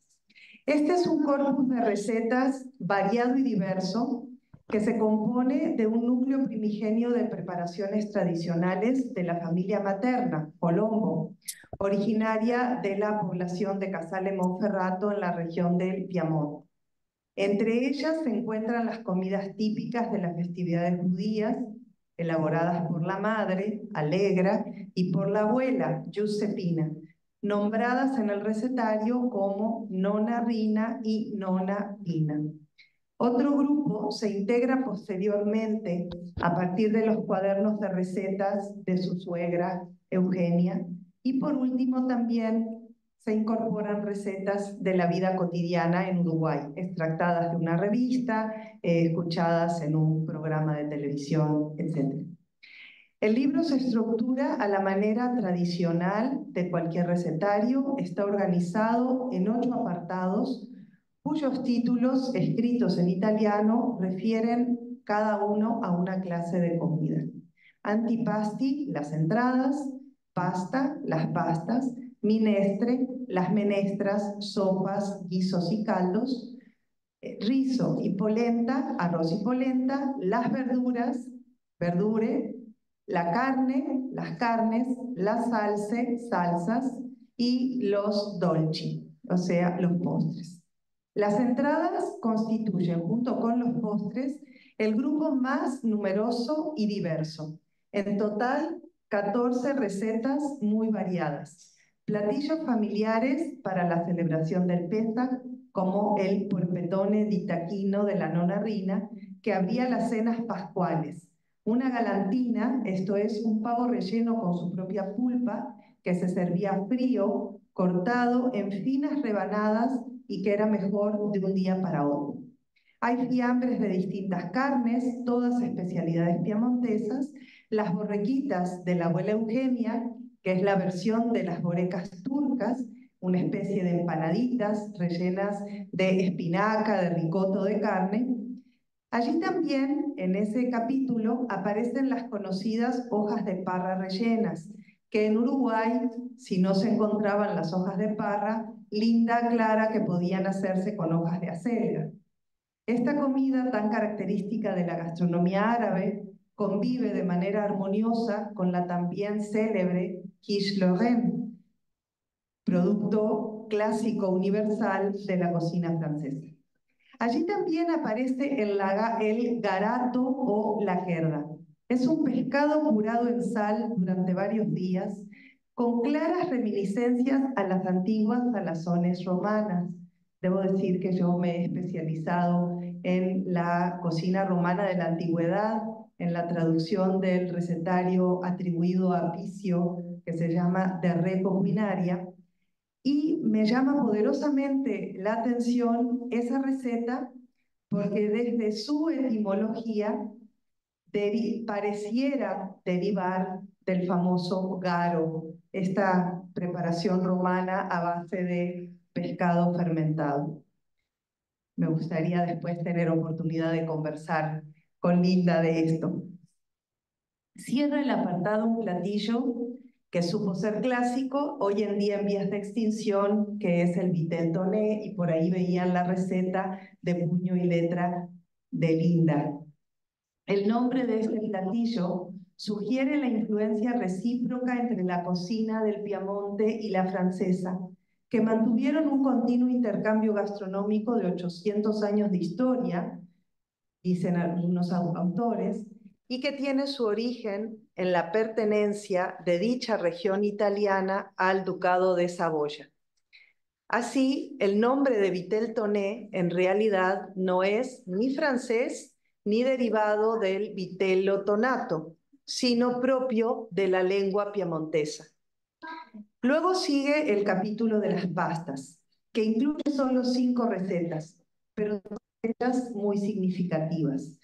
Este es un corpus de recetas variado y diverso que se compone de un núcleo primigenio de preparaciones tradicionales de la familia materna, Colombo, originaria de la población de Casale Monferrato en la región del Piamonte. Entre ellas se encuentran las comidas típicas de las festividades judías, elaboradas por la madre, Alegra, y por la abuela, Giuseppina, nombradas en el recetario como Nonna Rina y Nonna Pina. Otro grupo se integra posteriormente a partir de los cuadernos de recetas de su suegra, Eugenia, y por último también se incorporan recetas de la vida cotidiana en Uruguay, extractadas de una revista, escuchadas en un programa de televisión, etc. El libro se estructura a la manera tradicional de cualquier recetario, está organizado en 8 apartados, cuyos títulos, escritos en italiano, refieren cada uno a una clase de comida. Antipasti, las entradas; pasta, las pastas; minestre, las menestras, sopas, guisos y caldos; riso y polenta, arroz y polenta; las verduras, verdure; la carne, las carnes; las salsas y los dolci, o sea, los postres. Las entradas constituyen, junto con los postres, el grupo más numeroso y diverso. En total, 14 recetas muy variadas. Platillos familiares para la celebración del Pesaj, como el polpetone di tacchino de la Nonna Rina, que abría las cenas pascuales. Una galantina, esto es, un pavo relleno con su propia pulpa, que se servía frío, cortado en finas rebanadas y que era mejor de un día para otro. Hay fiambres de distintas carnes, todas especialidades piamontesas; las borrequitas de la abuela Eugenia, que es la versión de las borecas turcas, una especie de empanaditas rellenas de espinaca, de ricoto de carne. Allí también, en ese capítulo, aparecen las conocidas hojas de parra rellenas, que en Uruguay, si no se encontraban las hojas de parra, Linda aclara que podían hacerse con hojas de acelga. Esta comida tan característica de la gastronomía árabe convive de manera armoniosa con la también célebre quiche Lorraine, producto clásico universal de la cocina francesa. Allí también aparece el garato o la jerda. Es un pescado curado en sal durante varios días, con claras reminiscencias a las antiguas salazones romanas. Debo decir que yo me he especializado en la cocina romana de la antigüedad, en la traducción del recetario atribuido a Picio, que se llama De Re Coquinaria, y me llama poderosamente la atención esa receta porque desde su etimología pareciera derivar del famoso garo, esta preparación romana a base de pescado fermentado. Me gustaría después tener oportunidad de conversar con Linda de esto. Cierra el apartado un platillo que supo ser clásico, hoy en día en vías de extinción, que es el vitel toné, y por ahí veían la receta de puño y letra de Linda. El nombre de este platillo sugiere la influencia recíproca entre la cocina del Piamonte y la francesa, que mantuvieron un continuo intercambio gastronómico de 800 años de historia, dicen algunos autores, y que tiene su origen en la pertenencia de dicha región italiana al Ducado de Saboya. Así, el nombre de vitel toné en realidad no es ni francés ni derivado del vitello tonato, sino propio de la lengua piamontesa. Luego sigue el capítulo de las pastas, que incluye solo 5 recetas, pero todas ellas muy significativas.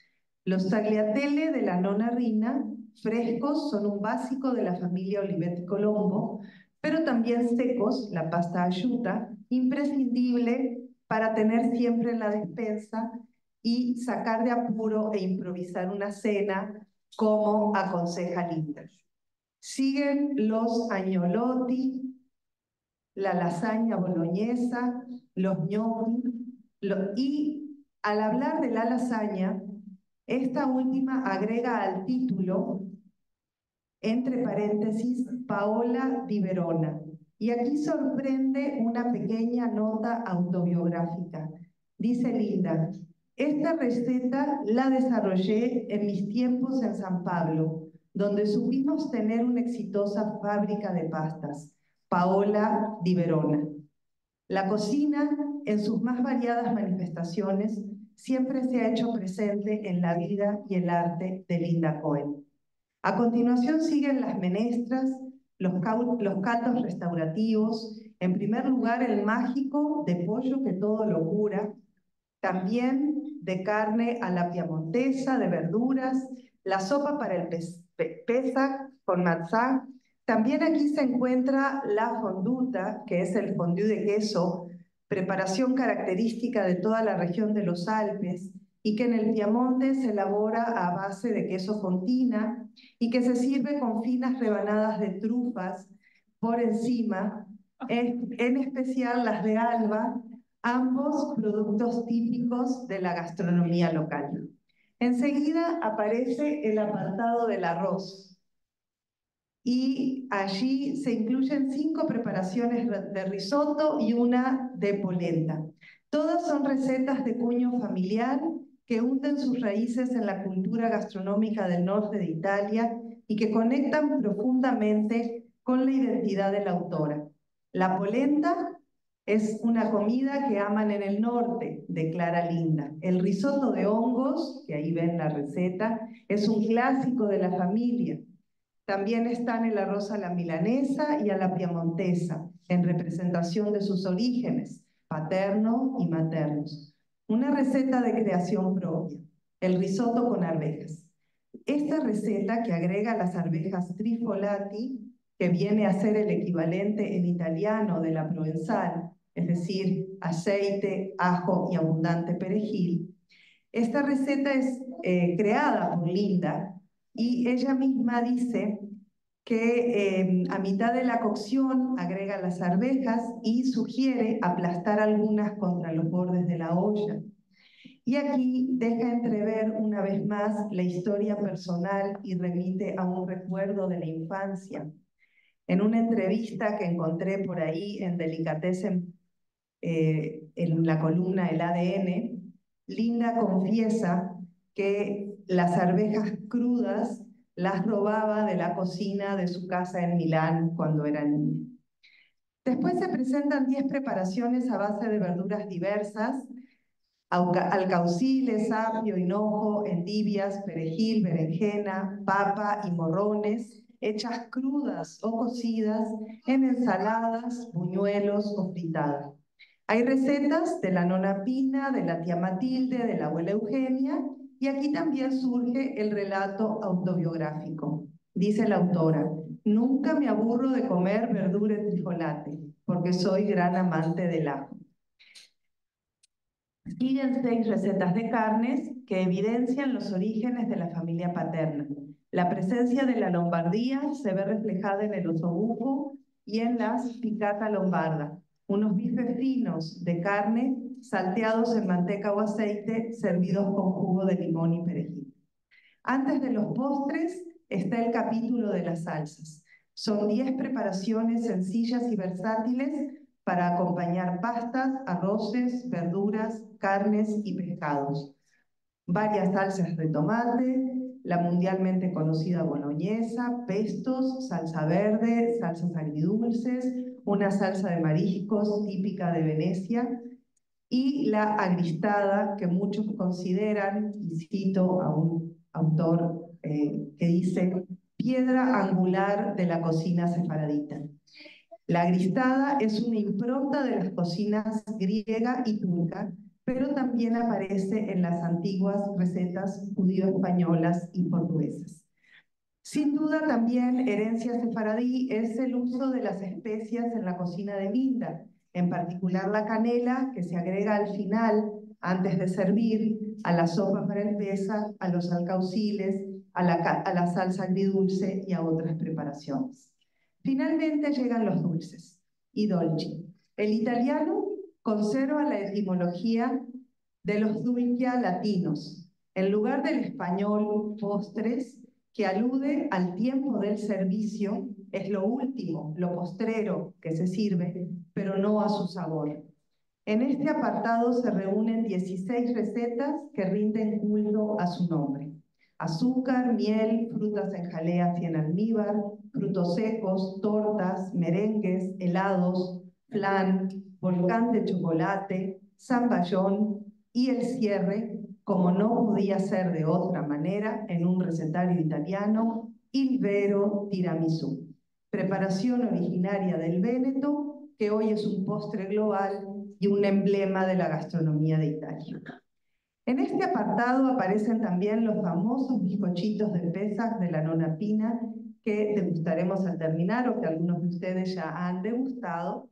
Los tagliatelle de la Nonna Rina, frescos, son un básico de la familia Olivetti Colombo, pero también secos, la pasta asciutta, imprescindible para tener siempre en la despensa y sacar de apuro e improvisar una cena, como aconseja Linda. Siguen los agnolotti, la lasaña boloñesa, los gnocchi, y al hablar de la lasaña, esta última agrega al título, entre paréntesis, Paola di Verona. Y aquí sorprende una pequeña nota autobiográfica. Dice Linda: esta receta la desarrollé en mis tiempos en San Pablo, donde supimos tener una exitosa fábrica de pastas, Paola di Verona. La cocina, en sus más variadas manifestaciones, siempre se ha hecho presente en la vida y el arte de Linda Cohen. A continuación siguen las menestras, los caldos restaurativos, en primer lugar el mágico de pollo que todo lo cura, también de carne a la piamontesa, de verduras, la sopa para el Pesach con matzá. También aquí se encuentra la fonduta, que es el fondue de queso, preparación característica de toda la región de los Alpes, y que en el Piamonte se elabora a base de queso fontina y que se sirve con finas rebanadas de trufas por encima, en especial las de Alba, ambos productos típicos de la gastronomía local. Enseguida aparece el apartado del arroz, y allí se incluyen 5 preparaciones de risotto y una de polenta. Todas son recetas de cuño familiar que hunden sus raíces en la cultura gastronómica del norte de Italia y que conectan profundamente con la identidad de la autora. La polenta es una comida que aman en el norte, declara Linda. El risotto de hongos, que ahí ven la receta, es un clásico de la familia. También están el arroz a la milanesa y a la piamontesa, en representación de sus orígenes, paterno y maternos. Una receta de creación propia, el risotto con arvejas. Esta receta, que agrega las arvejas trifolati, que viene a ser el equivalente en italiano de la provenzal, es decir, aceite, ajo y abundante perejil. Esta receta es creada por Linda, y ella misma dice que a mitad de la cocción agrega las arvejas y sugiere aplastar algunas contra los bordes de la olla. Y aquí deja entrever una vez más la historia personal y remite a un recuerdo de la infancia. En una entrevista que encontré por ahí en Delicatessen, en la columna El ADN, Linda confiesa que las arvejas crudas las robaba de la cocina de su casa en Milán cuando era niña. Después se presentan 10 preparaciones a base de verduras diversas: alcauciles, apio, hinojo, endivias, perejil, berenjena, papa y morrones, hechas crudas o cocidas en ensaladas, buñuelos o fritadas. Hay recetas de la nona Pina, de la tía Matilde, de la abuela Eugenia, y aquí también surge el relato autobiográfico. Dice la autora: nunca me aburro de comer verdura y trifolate, porque soy gran amante del ajo. Siguen 6 recetas de carnes que evidencian los orígenes de la familia paterna. La presencia de la Lombardía se ve reflejada en el osobuco y en las piccata lombarda, unos bifes finos de carne salteados en manteca o aceite, servidos con jugo de limón y perejil. Antes de los postres está el capítulo de las salsas. Son 10 preparaciones sencillas y versátiles para acompañar pastas, arroces, verduras, carnes y pescados. Varias salsas de tomate, la mundialmente conocida boloñesa, pestos, salsa verde, salsas agridulces, una salsa de mariscos típica de Venecia, y la agristada, que muchos consideran, y cito a un autor que dice, piedra angular de la cocina sefaradita. La agristada es una impronta de las cocinas griega y turca, pero también aparece en las antiguas recetas judío-españolas y portuguesas. Sin duda también herencia sefaradí es el uso de las especias en la cocina de Linda, en particular la canela, que se agrega al final, antes de servir, a la sopa para el pesa, a los alcauciles, a la salsa agridulce y a otras preparaciones. Finalmente llegan los dulces, i dolci. El italiano conserva la etimología de los dulcia latinos. En lugar del español postres, que alude al tiempo del servicio, es lo último, lo postrero que se sirve, pero no a su sabor. En este apartado se reúnen 16 recetas que rinden culto a su nombre. Azúcar, miel, frutas en jaleas y en almíbar, frutos secos, tortas, merengues, helados, flan, volcán de chocolate, zamballón y el cierre, como no podía ser de otra manera, en un recetario italiano, il vero tiramisú, preparación originaria del Véneto, que hoy es un postre global y un emblema de la gastronomía de Italia. En este apartado aparecen también los famosos bizcochitos de Pesach de la Nonna Pina, que degustaremos al terminar o que algunos de ustedes ya han degustado.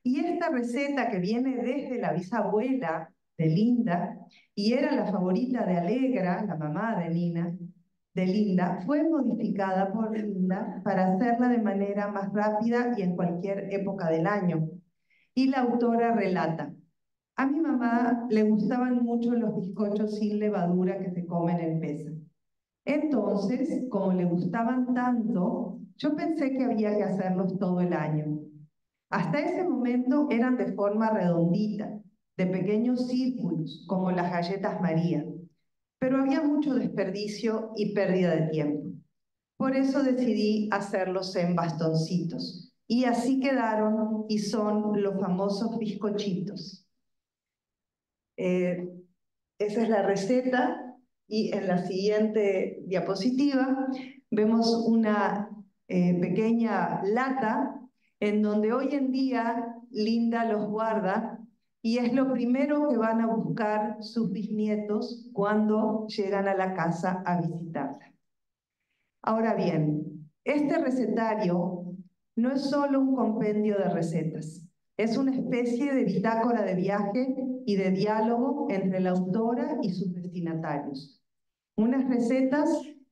Y esta receta, que viene desde la bisabuela de Linda y era la favorita de Alegra, la mamá de Linda, fue modificada por Linda para hacerla de manera más rápida y en cualquier época del año. Y la autora relata: a mi mamá le gustaban mucho los bizcochos sin levadura que se comen en Pesach. Entonces, como le gustaban tanto, yo pensé que había que hacerlos todo el año. Hasta ese momento eran de forma redondita, de pequeños círculos, como las galletas María, pero había mucho desperdicio y pérdida de tiempo. Por eso decidí hacerlos en bastoncitos, y así quedaron y son los famosos bizcochitos. Esa es la receta, y en la siguiente diapositiva vemos una pequeña lata en donde hoy en día Linda los guarda, y es lo primero que van a buscar sus bisnietos cuando llegan a la casa a visitarla. Ahora bien, este recetario no es solo un compendio de recetas, es una especie de bitácora de viaje y de diálogo entre la autora y sus destinatarios. Unas recetas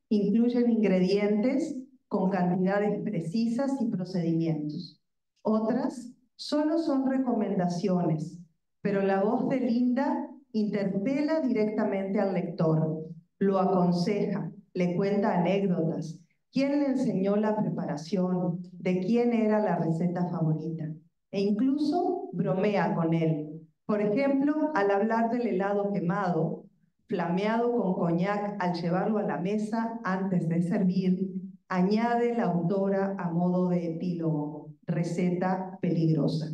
incluyen ingredientes con cantidades precisas y procedimientos. Otras solo son recomendaciones, pero la voz de Linda interpela directamente al lector, lo aconseja, le cuenta anécdotas, quién le enseñó la preparación, de quién era la receta favorita, e incluso bromea con él. Por ejemplo, al hablar del helado quemado, flameado con coñac al llevarlo a la mesa antes de servir, añade la autora a modo de epílogo: receta peligrosa.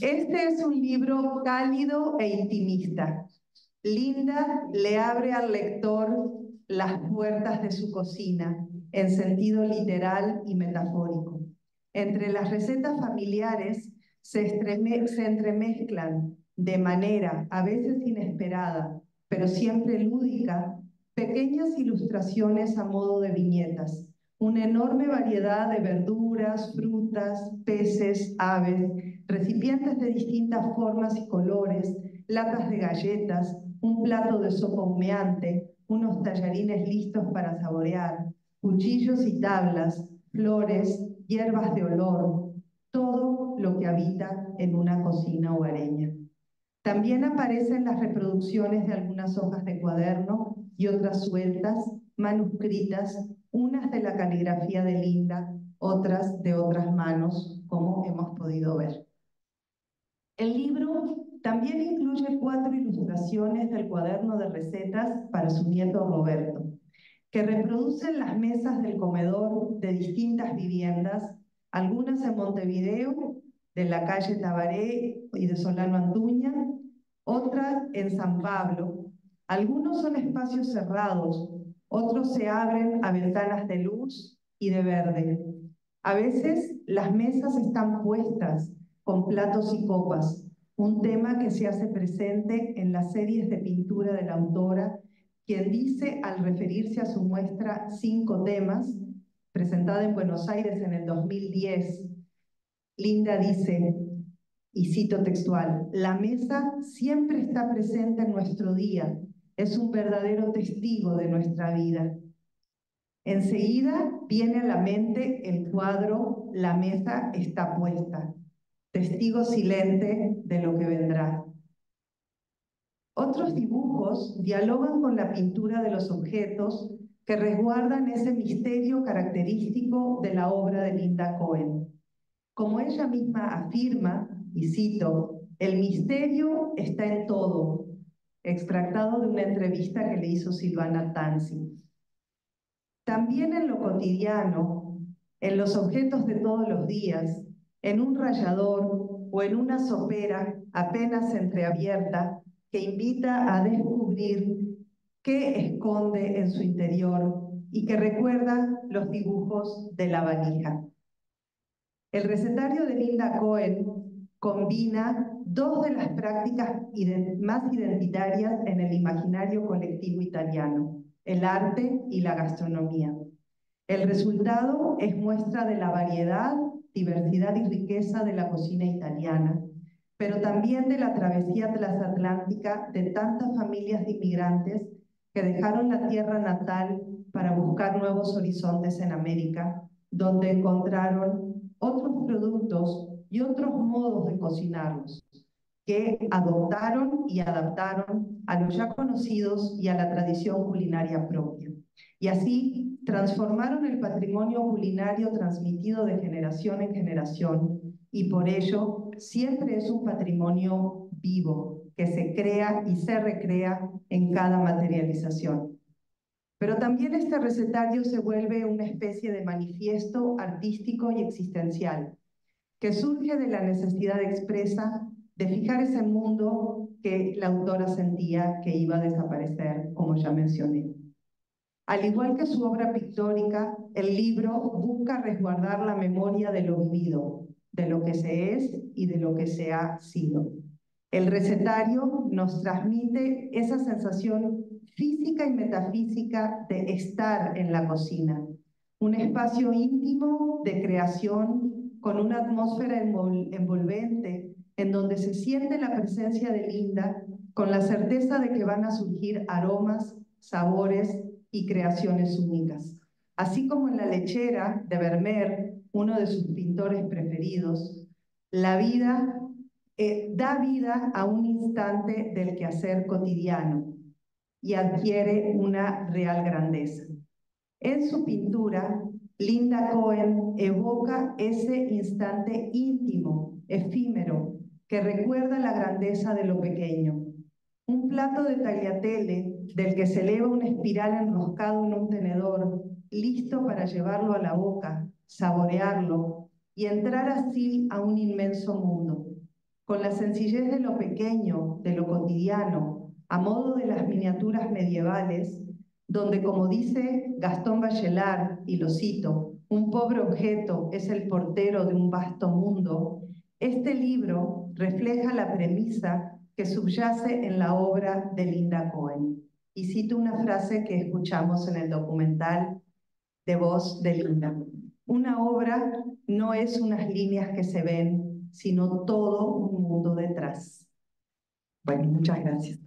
Este es un libro cálido e intimista. Linda le abre al lector las puertas de su cocina, en sentido literal y metafórico. Entre las recetas familiares se entremezclan de manera a veces inesperada, pero siempre lúdica, pequeñas ilustraciones a modo de viñetas, una enorme variedad de verduras, frutas, peces, aves, recipientes de distintas formas y colores, latas de galletas, un plato de sopa humeante, unos tallarines listos para saborear, cuchillos y tablas, flores, hierbas de olor, todo lo que habita en una cocina hogareña. También aparecen las reproducciones de algunas hojas de cuaderno y otras sueltas, manuscritas, unas de la caligrafía de Linda, otras de otras manos, como hemos podido ver. El libro también incluye 4 ilustraciones del cuaderno de recetas para su nieto Roberto, que reproducen las mesas del comedor de distintas viviendas, algunas en Montevideo, de la calle Tabaré y de Solano Antuña, otras en San Pablo. Algunos son espacios cerrados, otros se abren a ventanas de luz y de verde. A veces las mesas están puestas con platos y copas, un tema que se hace presente en las series de pintura de la autora, quien dice, al referirse a su muestra 5 temas, presentada en Buenos Aires en el 2010, Linda dice: Y cito textual: la mesa siempre está presente en nuestro día, es un verdadero testigo de nuestra vida. Enseguida viene a la mente el cuadro La mesa está puesta, testigo silente de lo que vendrá. Otros dibujos dialogan con la pintura de los objetos que resguardan ese misterio característico de la obra de Linda Cohen. Como ella misma afirma, y cito, el misterio está en todo, extractado de una entrevista que le hizo Silvana Tanzi. También en lo cotidiano, en los objetos de todos los días, en un rallador o en una sopera apenas entreabierta que invita a descubrir qué esconde en su interior y que recuerda los dibujos de la valija. El recetario de Linda Cohen combina dos de las prácticas más identitarias en el imaginario colectivo italiano: el arte y la gastronomía. El resultado es muestra de la variedad, diversidad y riqueza de la cocina italiana, pero también de la travesía transatlántica de tantas familias de inmigrantes que dejaron la tierra natal para buscar nuevos horizontes en América, donde encontraron otros productos y otros modos de cocinarlos, que adoptaron y adaptaron a los ya conocidos y a la tradición culinaria propia. Y así transformaron el patrimonio culinario transmitido de generación en generación, y por ello siempre es un patrimonio vivo que se crea y se recrea en cada materialización. Pero también este recetario se vuelve una especie de manifiesto artístico y existencial, que surge de la necesidad expresa de fijar ese mundo que la autora sentía que iba a desaparecer, como ya mencioné. Al igual que su obra pictórica, el libro busca resguardar la memoria de lo vivido, de lo que se es y de lo que se ha sido. El recetario nos transmite esa sensación física y metafísica de estar en la cocina, un espacio íntimo de creación con una atmósfera envolvente en donde se siente la presencia de Linda con la certeza de que van a surgir aromas, sabores y creaciones únicas. Así como en La lechera de Vermeer, uno de sus pintores preferidos, la vida da vida a un instante del quehacer cotidiano y adquiere una real grandeza. En su pintura, Linda Cohen evoca ese instante íntimo, efímero, que recuerda la grandeza de lo pequeño. Un plato de tagliatelle del que se eleva una espiral enroscado en un tenedor, listo para llevarlo a la boca, saborearlo y entrar así a un inmenso mundo. Con la sencillez de lo pequeño, de lo cotidiano, a modo de las miniaturas medievales, donde, como dice Gastón Bachelard, y lo cito, un pobre objeto es el portero de un vasto mundo, este libro refleja la premisa que subyace en la obra de Linda Cohen. Y cito una frase que escuchamos en el documental de voz de Linda: una obra no es unas líneas que se ven, sino todo un mundo detrás. Bueno, muchas gracias.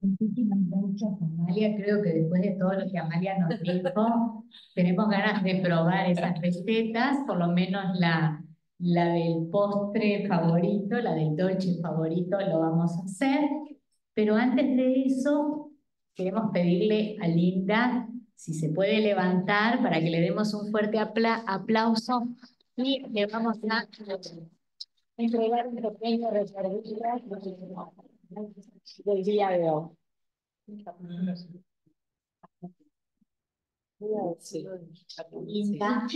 Muchísimas gracias, Amalia. Creo que después de todo lo que Amalia nos dijo, tenemos ganas de probar esas recetas, por lo menos la del postre favorito, la del dolce favorito, lo vamos a hacer. Pero antes de eso, queremos pedirle a Linda si se puede levantar para que le demos un fuerte aplauso y le vamos a entregar un pequeño recuerdo del día de hoy. Linda.